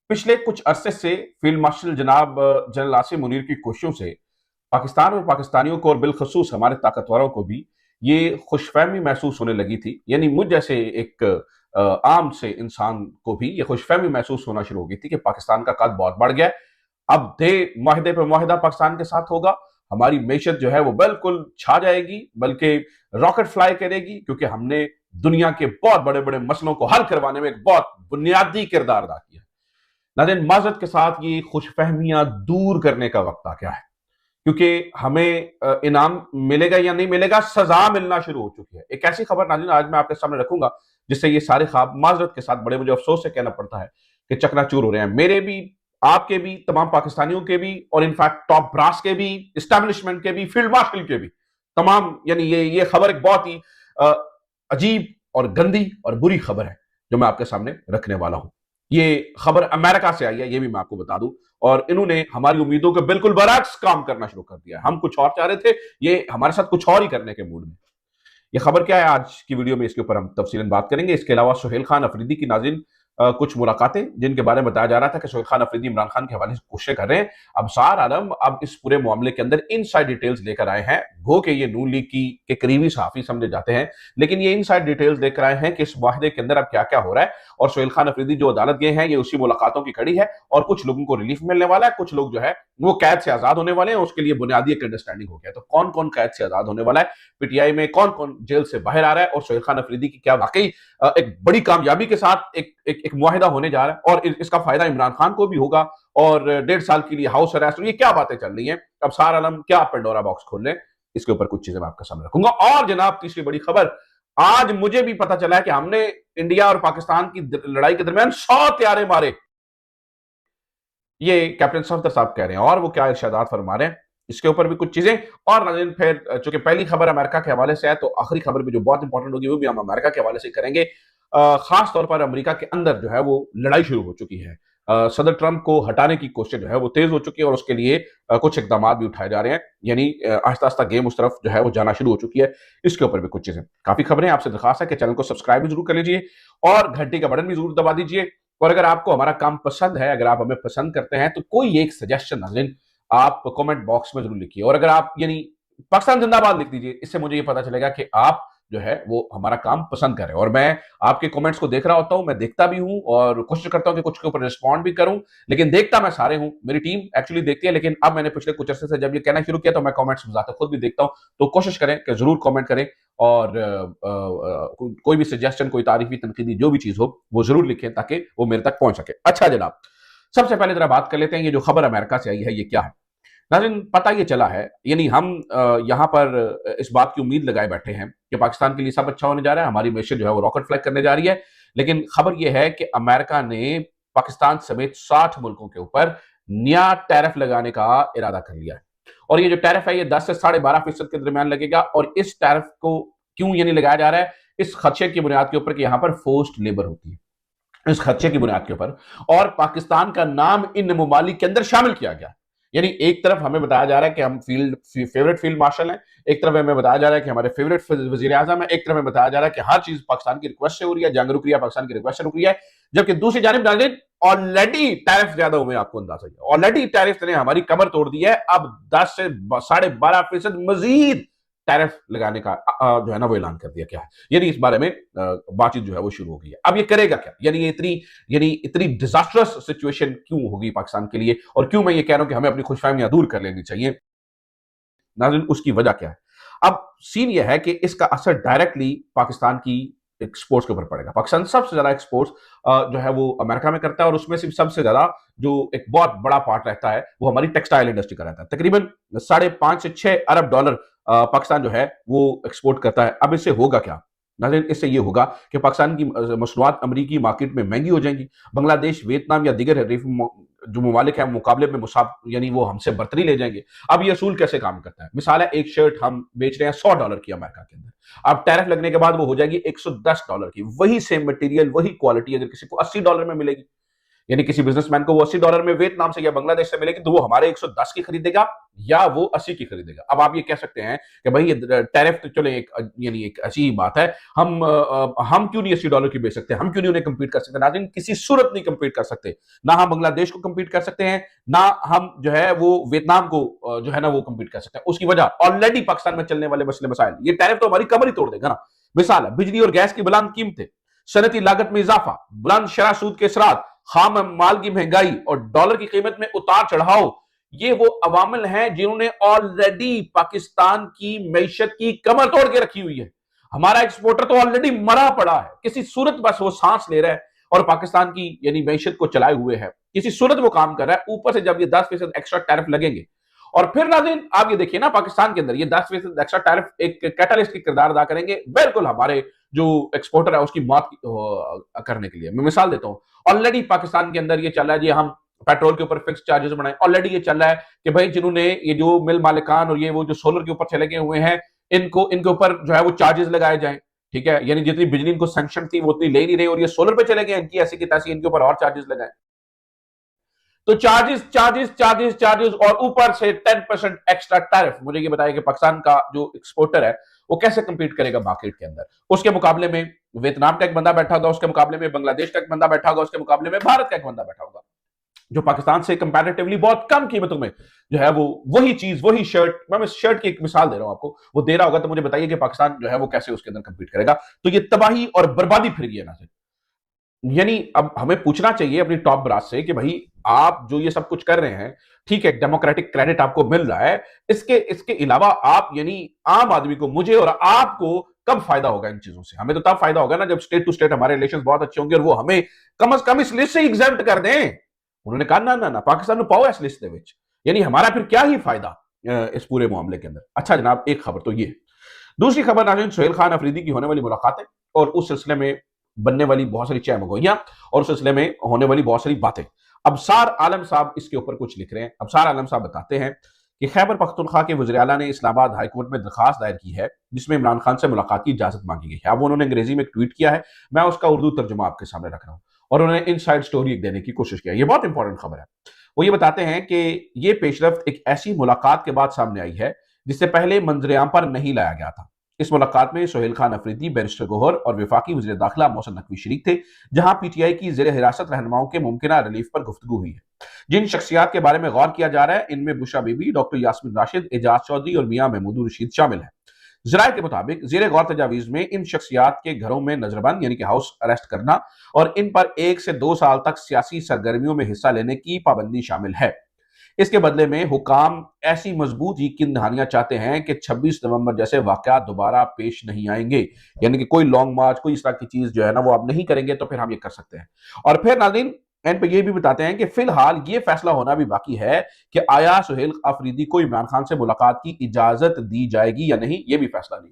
पिछले कुछ अरसे से फील्ड मार्शल जनाब जनरल आसिम मुनीर की कोशिशों से पाकिस्तान और पाकिस्तानियों को और बिलखसूस हमारे ताकतवरों को भी ये खुशफहमी महसूस होने लगी थी। यानी मुझ जैसे एक आम से इंसान को भी ये खुशफहमी महसूस होना शुरू हो गई थी कि पाकिस्तान का कद बहुत बढ़ गया है। अब दे माहदे पे माहिदा पाकिस्तान के साथ होगा, हमारी मैशत जो है वो बिल्कुल छा जाएगी, बल्कि रॉकेट फ्लाई करेगी, क्योंकि हमने दुनिया के बहुत बड़े बड़े मसलों को हल करवाने में एक बहुत बुनियादी किरदार अदा किया है। नाज़रीन, माजरत के साथ ये खुशफहमियां दूर करने का वक्त आ गया है, क्योंकि हमें इनाम मिलेगा या नहीं मिलेगा, सजा मिलना शुरू हो चुकी है। एक ऐसी खबर नाज़रीन आज मैं आपके सामने रखूंगा जिससे ये सारे ख्वाब माजरत के साथ बड़े मुझे अफसोस से कहना पड़ता है कि चकनाचूर हो रहे हैं, मेरे भी, आपके भी, तमाम पाकिस्तानियों के भी, और इनफैक्ट टॉप ब्रास के भी, इस्टेब्लिशमेंट के भी, फील्ड मार्शल के भी, तमाम। यानी ये खबर एक बहुत ही अ, अजीब और गंदी और बुरी खबर है जो मैं आपके सामने रखने वाला हूं। ये खबर अमेरिका से आई है, ये भी मैं आपको बता दूं, और इन्होंने हमारी उम्मीदों के बिल्कुल बरअक्स काम करना शुरू कर दिया। हम कुछ और चाह रहे थे, ये हमारे साथ कुछ और ही करने के मूड में। ये खबर क्या है, आज की वीडियो में इसके ऊपर हम तफसीलन बात करेंगे। इसके अलावा सुहेल खान अफरीदी की नाज़रीन कुछ मुलाकातें जिनके बारे में बताया जा रहा था कि सुहेल खान अफरीदी इमरान खान के हवाले से कोशिश कर रहे हैं। अब सार आलम अब इस पूरे मामले के अंदर इनसाइड डिटेल्स लेकर आए हैं। गो के ये नून लीग की के करीबी सहाफी समझे जाते हैं, लेकिन ये इनसाइड डिटेल्स लेकर आए हैं कि इस माहदे के अंदर अब क्या क्या हो रहा है। और सुहेल खान अफरीदी जो अदालत गए हैं, ये उसी मुलाकातों की कड़ी है, और कुछ लोगों को रिलीफ मिलने वाला है, कुछ लोग जो है वो कैद से आजाद होने वाले हैं। उसके लिए बुनियादी एक अंडरस्टैंडिंग हो गया। तो कौन कौन कैद से आजाद होने वाला है, पीटीआई में कौन कौन जेल से बाहर आ रहा है, और सुहेल खान अफरीदी की क्या वाकई एक बड़ी कामयाबी के साथ एक मुआहिदा होने जा रहा है, और इसका फायदा इमरान खान को भी होगा, और 1.5 साल के लिए हाउस अरेस्ट, ये क्या बातें चल रही हैं। अब सार आलम क्या पेंडोरा बॉक्स खोल लें, इसके ऊपर कुछ चीजें मैं आपके सामने रखूंगा। और जनाब, तीसरी बड़ी खबर, आज मुझे भी पता चला है कि हमने इंडिया और पाकिस्तान की लड़ाई के दरमियान 100 त्यारे मारे। ये कैप्टन सफदर साहब कह रहे हैं, और वो क्या इरशादात फरमा रहे हैं, इसके ऊपर भी कुछ चीजें। और नाज़रीन, फिर चूंकि पहली खबर अमेरिका के हवाले से है, तो आखिरी खबर भी जो बहुत इंपॉर्टेंट होगी वो भी हम अमेरिका के हवाले से करेंगे। खास तौर पर अमेरिका के अंदर जो है वो लड़ाई शुरू हो चुकी है। सदर ट्रंप को हटाने की कोशिश जो है वो तेज हो चुकी है, और उसके लिए कुछ इकदाम भी उठाए जा रहे हैं। यानी आहिस्ता आहिस्ता गेम उस तरफ जो है वो जाना शुरू हो चुकी है। इसके ऊपर भी कुछ चीजें, काफी खबरें। आपसे दरखास्त है कि चैनल को सब्सक्राइब भी जरूर कर लीजिए, और घंटी का बटन भी जरूर दबा दीजिए। और अगर आपको हमारा काम पसंद है, अगर आप हमें पसंद करते हैं, तो कोई एक सजेशन नाज़रीन आप कमेंट बॉक्स में जरूर लिखिए। और अगर आप यानी पाकिस्तान जिंदाबाद लिख दीजिए, इससे मुझे ये पता चलेगा कि आप जो है वो हमारा काम पसंद कर रहे हैं। और मैं आपके कमेंट्स को देख रहा होता हूं, मैं देखता भी हूं, और कोशिश करता हूं कि कुछ के ऊपर रिस्पॉन्ड भी करूं, लेकिन देखता मैं सारे हूं। मेरी टीम एक्चुअली देखती है, लेकिन अब मैंने पिछले कुछ अरसे से जब ये कहना शुरू किया, तो मैं कमेंट्स जाकर खुद भी देखता हूं। तो कोशिश करें कि जरूर कमेंट करें, और कोई भी सजेशन, कोई तारीफी, तनकीदी जो भी चीज हो वो जरूर लिखें, ताकि वो मेरे तक पहुंच सके। अच्छा जनाब, सबसे पहले जरा बात कर लेते हैं, ये जो खबर अमेरिका से आई है ये क्या है। नाज़रीन, पता ये चला है, यानी हम यहाँ पर इस बात की उम्मीद लगाए बैठे हैं कि पाकिस्तान के लिए सब अच्छा होने जा रहा है, हमारी मैशत जो है वो रॉकेट फ्लाई करने जा रही है। लेकिन खबर यह है कि अमेरिका ने पाकिस्तान समेत 60 मुल्कों के ऊपर नया टैरिफ लगाने का इरादा कर लिया है। और ये जो टैरिफ है ये 10 से 12.5% के दरमियान लगेगा। और इस टैरिफ को क्यों यानी लगाया जा रहा है, इस खदशे की बुनियाद के ऊपर कि यहाँ पर फोर्स्ड लेबर होती है, इस खदशे की बुनियाद के ऊपर, और पाकिस्तान का नाम इन ममालिक के अंदर शामिल किया गया। यानी एक तरफ हमें बताया जा रहा है कि हम फेवरेट फील्ड मार्शल हैं, एक तरफ हमें बताया जा रहा है कि हमारे फेवरेट वजीर आजम है, एक तरफ हमें बताया जा रहा है कि हर चीज पाकिस्तान की रिक्वेस्ट से हो रही है, जंग रुक रही है, पाकिस्तान की रिक्वेस्ट से रुक रही है। जबकि दूसरी जानिब नाज़रीन, ऑलरेडी टैरिफ ज्यादा हुए, आपको अंदाजा है, ऑलरेडी टैरिफ ने हमारी कमर तोड़ दी है। अब 10 से 12.5% मजीद टैरिफ लगाने का जो है ना वो ऐलान कर दिया क्या है। यानी इस बारे में बातचीत जो है वो शुरू हो गई है। अब ये करेगा क्या, यानी ये इतनी डिजास्टरस सिचुएशन क्यों होगी पाकिस्तान के लिए, और क्यों मैं ये कह रहा हूं कि हमें अपनी खुशफहमियां दूर कर लेनी चाहिए। नाज़रीन, उसकी वजह क्या है। अब सीन यह है कि इसका असर डायरेक्टली पाकिस्तान की एक्सपोर्ट्स के ऊपर पड़ेगा। पाकिस्तान सबसे ज्यादा एक्सपोर्ट्स जो है वो अमेरिका में करता है, और उसमें से सबसे ज्यादा जो एक बहुत बड़ा पार्ट रहता है वो हमारी टेक्सटाइल इंडस्ट्री का रहता है। तकरीबन 5.5 से 6 अरब डॉलर पाकिस्तान जो है वो एक्सपोर्ट करता है। अब इससे होगा क्या नाज़रीन, इससे ये होगा कि पाकिस्तान की मसनूआत अमरीकी मार्केट में महंगी हो जाएंगी। बांग्लादेश, वियतनाम या दीगर जो ममालिक है मुकाबले में यानी वो हमसे बर्तरी ले जाएंगे। अब ये असूल कैसे काम करता है, मिसाल है, एक शर्ट हम बेच रहे हैं $100 की अमेरिका के अंदर, अब टैरिफ लगने के बाद वो हो जाएगी $110 की। वही सेम मटेरियल, वही क्वालिटी अगर किसी को $80 में मिलेगी, यानी किसी बिजनेसमैन को वो $80 में वियतनाम से या बांग्लादेश से मिलेगी तो वो हमारे 110 की खरीदेगा या वो 80 की खरीदेगा। अब आप ये कह सकते हैं कि भाई ये टैरिफ तो चले एक यानी एक ऐसी ही बात है, हम क्यों नहीं $80 की बेच सकते, हम क्यों नहीं उन्हें कंपीट कर सकते। नाज़रीन, किसी सूरत नहीं कंपीट कर सकते, ना हम बांग्लादेश को कंपीट कर सकते हैं, ना हम जो है वो वियतनाम को जो है ना वो कंपीट कर सकते हैं। उसकी वजह ऑलरेडी पाकिस्तान में चलने वाले मसले मसाइल, ये टैरिफ तो हमारी कमर ही तोड़ देगा ना। मिसाल है बिजली और गैस की बुलंद कीमतें, सनती लागत में इजाफा, बुलंद शरह सूद के असरात, खाम माल की महंगाई और डॉलर की कीमत में उतार चढ़ाव, ये वो अवामिल हैं जिन्होंने ऑलरेडी पाकिस्तान की मैशत की कमर तोड़ के रखी हुई है। हमारा एक्सपोर्टर तो ऑलरेडी मरा पड़ा है, किसी सूरत बस वो सांस ले रहा है और पाकिस्तान की यानी मैशत को चलाए हुए है, किसी सूरत वो काम कर रहा है। ऊपर से जब ये 10% एक्स्ट्रा टैरिफ लगेंगे और फिर नाज़रीन आप ये देखिए ना, पाकिस्तान के अंदर ये 10% एक्स्ट्रा टैरिफ एक कैटलिस्ट की किरदार अदा करेंगे बिल्कुल हमारे जो एक्सपोर्टर है उसकी मौत करने के लिए। मैं मिसाल देता हूं, ऑलरेडी पाकिस्तान के अंदर ये चल रहा है जी, हम पेट्रोल के ऊपर फिक्स चार्जेस बनाए, ऑलरेडी ये चल रहा है कि भाई जिन्होंने ये जो मिल मालिकान और ये वो जो सोलर के ऊपर चले गए हुए हैं, इनके ऊपर जो है वो चार्जेस लगाए जाएं। ठीक है, यानी जितनी बिजली इनको सैंक्शन थी वो उतनी ले नहीं रही और ये सोलर पे चले गए, इनकी ऐसी की तैसी, इनके ऊपर और चार्जेस लगाए। तो चार्जेस चार्जेस चार्जेस चार्जेस और ऊपर से 10% एक्स्ट्रा टैरिफ। मुझे ये बताया कि पाकिस्तान का जो एक्सपोर्टर है वो कैसे कंपीट करेगा मार्केट के अंदर। उसके मुकाबले में वियतनाम का एक बंदा बैठा होगा, उसके मुकाबले में बांग्लादेश का एक बंदा बैठा होगा, उसके मुकाबले में भारत का एक बंदा बैठा होगा जो पाकिस्तान से कंपैरेटिवली बहुत कम कीमतों में जो है वो वही चीज, वही शर्ट, मैं शर्ट की एक मिसाल दे रहा हूं आपको, वो दे रहा होगा। तो मुझे बताइए कि पाकिस्तान जो है वो कैसे उसके अंदर कंपीट करेगा। तो ये तबाही और बर्बादी फिर गई है ना। यानी अब हमें पूछना चाहिए अपनी टॉप ब्रास से कि भाई आप जो ये सब कुछ कर रहे हैं, ठीक है, डेमोक्रेटिक क्रेडिट आपको मिल रहा है, इसके अलावा आप यानी आम आदमी को, मुझे और आपको कब फायदा होगा इन चीजों से? हमें तो तब फायदा होगा ना जब स्टेट टू स्टेट हमारे रिलेशंस बहुत अच्छे होंगे और वो हमें कम से कम इस लिस्ट से एग्जेम्प्ट कर दें। उन्होंने कहा ना ना ना, पाकिस्तान में पाओ इस लिस्ट ਦੇ ਵਿੱਚ, यानी हमारा फिर क्या ही फायदा इस पूरे मामले के अंदर। अच्छा जनाब, एक खबर तो ये। दूसरी खबर नाज़रीन, सुहेल खान अफरीदी की होने वाली मुलाकातें और उस सिलसिले में बनने वाली बहुत सारी चहमगोइयां और उस सिलसिले में होने वाली बहुत सारी बातें। अबसार आलम साहब इसके ऊपर कुछ लिख रहे हैं। अबसार आलम साहब बताते हैं कि खैबर पख्तूनख्वा के वज़ीर आला ने इस्लामाबाद हाई कोर्ट में दरखास्त दायर की है जिसमें इमरान खान से मुलाकात की इजाजत मांगी गई है। अब उन्होंने अंग्रेजी में एक ट्वीट किया है, मैं उसका उर्दू तर्जुमा आपके सामने रख रहा हूं और उन्होंने इनसाइड स्टोरी देने की कोशिश किया। ये बहुत इंपॉर्टेंट खबर है। वो ये बताते हैं कि ये पेशरफ्त एक ऐसी मुलाकात के बाद सामने आई है जिससे पहले मंजरेआम पर नहीं लाया गया था। इस मुलाकात में सुहेल खान अफरीदी, बैरिस्टर गोहर और वफाकी वज़ीर दाखिला मोहसिन नकवी शरीक थे, जहां पीटीआई की ज़ेर हिरासत रहनुमाओं के मुमकिना रिलीफ पर गुफ्तगू हुई है। जिन शख्सियात के बारे में गौर किया जा रहा है इनमें बुशरा बीबी, डॉक्टर यास्मीन राशिद, एजाज चौधरी और मियां महमूद रशीद शामिल हैं। ज़राए के मुताबिक ज़ेर गौर तजावीज़ में इन शख्सियात के घरों में नजरबंद यानी कि हाउस अरेस्ट करना और इन पर 1 से 2 साल तक सियासी सरगर्मियों में हिस्सा लेने की पाबंदी शामिल है। इसके बदले में हुकाम ऐसी मजबूत यकीन दहानियां चाहते हैं कि 26 नवंबर जैसे वाकयात दोबारा पेश नहीं आएंगे, यानी कि कोई लॉन्ग मार्च, कोई इस तरह की चीज जो है ना वो आप नहीं करेंगे तो फिर हम ये कर सकते हैं। और फिर नाज़रीन एंड पे ये भी बताते हैं कि फिलहाल ये फैसला होना भी बाकी है कि आया सुहेल अफरीदी को इमरान खान से मुलाकात की इजाजत दी जाएगी या नहीं, ये भी फैसला नहीं।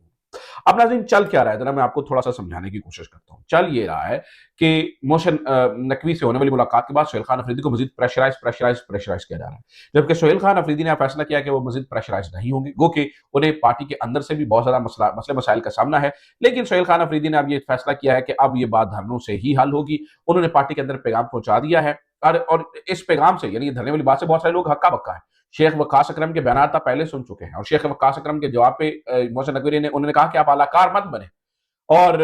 अब नाज़रीन चल क्या रहा है, जरा मैं आपको थोड़ा सा समझाने की कोशिश करता हूं। चल ये रहा है कि मोहसिन नकवी से होने वाली मुलाकात के बाद सुहेल खान अफरीदी को मजीद प्रेशराइज किया जा रहा है, जबकि सुहेल खान अफरीदी ने फैसला किया कि वो मजीद प्रेशराइज नहीं होंगे, गो कि उन्हें पार्टी के अंदर से भी बहुत ज्यादा मसले मसाइल का सामना है। लेकिन सुहेल खान अफरीदी ने अब ये फैसला किया है कि अब ये बात धरनों से ही हल होगी। उन्होंने पार्टी के अंदर पैगाम पहुंचा दिया है और इस पैगाम से यानी धरने वाली बात से बहुत सारे लोग हक्का बक्का है। शेख वकास अकरम के बयान आप पहले सुन चुके हैं और शेख वकास अकरम के जवाब पे मोहसिन नकवी ने उन्होंने कहा कि आप आलाकार मत बने और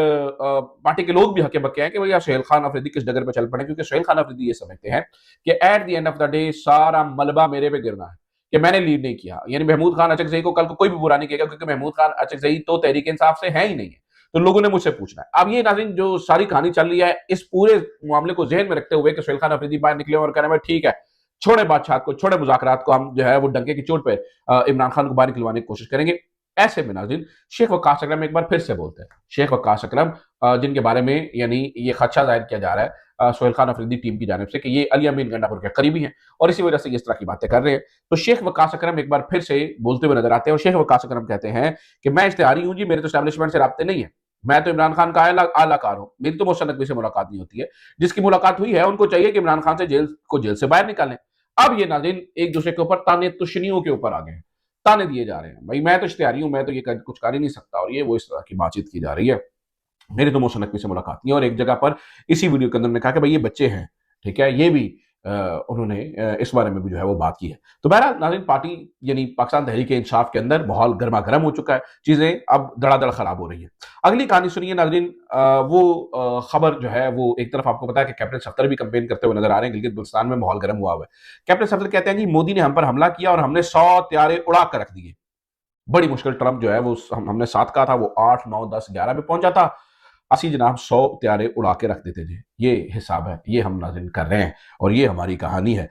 पार्टी के लोग भी हके बक्के हैं कि भैया सुहेल खान अफरीदी किस डगर पे चल पड़े, क्योंकि सुहेल खान अफरीदी ये समझते हैं कि at the end of the day सारा मलबा मेरे पे गिरना है कि मैंने लीड नहीं किया। यानी महमूद खान अचकजई को कल को कोई भी बुरा नहीं कहेगा क्योंकि महमूद खान अचकजई तो तहरीक इंसाफ से है ही नहीं है, तो लोगों ने मुझसे पूछना है। अब ये नाज़रीन जो सारी कहानी चल रही है इस पूरे मामले को जहन में रखते हुए कि सुहेल खान अफरीदी बाहर निकले और कह रहे हैं ठीक है, छोड़े बादशाह को, छोड़े मुज़ाकरात को, हम जो है वो डंके की चोट पे इमरान खान को बाहर निकलवाने की कोशिश करेंगे। ऐसे में नाज़रीन शेख वकास अकरम एक बार फिर से बोलते हैं। शेख वकास अकरम जिनके बारे में यानी ये खदशा जाहिर किया जा रहा है सुहेल खान अफरीदी टीम की जानिब से कि ये अली अमीन गंडापुर के करीबी हैं और इसी वजह से इस तरह की बातें कर रहे हैं, तो शेख वकास अकरम एक बार फिर से बोलते हुए नजर आते हैं और शेख वकास अकरम कहते हैं कि मैं इश्तिहारी हूं जी, मेरे तो एस्टैब्लिशमेंट से राब्ते नहीं है, मैं तो इमरान खान का आलाकार हूं, मेरी तो मोहसिन नकवी से मुलाकात नहीं होती है। जिसकी मुलाकात हुई है उनको चाहिए कि इमरान खान से जेल से बाहर निकालें। अब ये नाज़रीन एक दूसरे के ऊपर ताने तुशनियों के ऊपर आ गए हैं, ताने दिए जा रहे हैं, भाई मैं तो इश्तिहारी हूं, मैं तो ये कुछ कर ही नहीं सकता और ये वो इस तरह की बातचीत की जा रही है। मेरी तो मोहसिन नकवी से मुलाकात नहीं। और एक जगह पर इसी वीडियो के अंदर ने कहा कि भाई ये बच्चे हैं, ठीक है, ये भी उन्होंने इस बारे में भी जो है वो बात की है। तो बहरहाल नाज़रीन, पार्टी यानी पाकिस्तान तहरीक-ए-इंसाफ के अंदर माहौल गरमा-गरम हो चुका है, चीज़ें अब धड़ाधड़ खराब हो रही हैं। अगली कहानी सुनिए नाज़रीन, वो खबर जो है वो एक तरफ आपको पता है कि कैप्टन सफ्दर भी कैंपेन करते हुए नज़र आ रहे हैं, गिलगित-बल्तिस्तान में माहौल गर्म हुआ हुआ है। कैप्टन सफ्दर कहते हैं जी, मोदी ने हम पर हमला किया और हमने 100 त्यारे उड़ा कर रख दिए। बड़ी मुश्किल ट्रंप जो है वो हमने 7 कहा था, वो 8, 9, 10, 11 पे पहुंच जाता। असी जनाब 100 त्यारे उड़ा के रख देते थे। ये हिसाब है, ये हम नाज़रीन कर रहे हैं और ये हमारी कहानी है।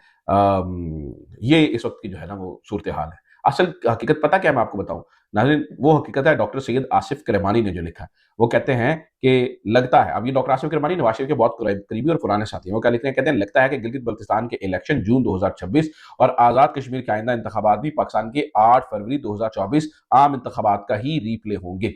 ये इस वक्त की जो है ना वो सूरत हाल है। असल हकीकत पता क्या है, मैं आपको बताऊं नाज़रीन, वो हकीकत है डॉक्टर सैयद आसिफ किरमानी ने जो लिखा है। वो कहते हैं कि लगता है, अब ये डॉक्टर आसिफ किरमानी नवाज शरीफ के बहुत करीबी और पुराने साथी हैं। वो क्या लिखते हैं, कहते हैं लगता है कि गिलगित बल्तिस्तान के इलेक्शन जून 2026 और आज़ाद कश्मीर के आइंदा इंतखाबात भी पाकिस्तान के 8 फरवरी 2024 आम इंतखाबात का ही रीप्ले होंगे।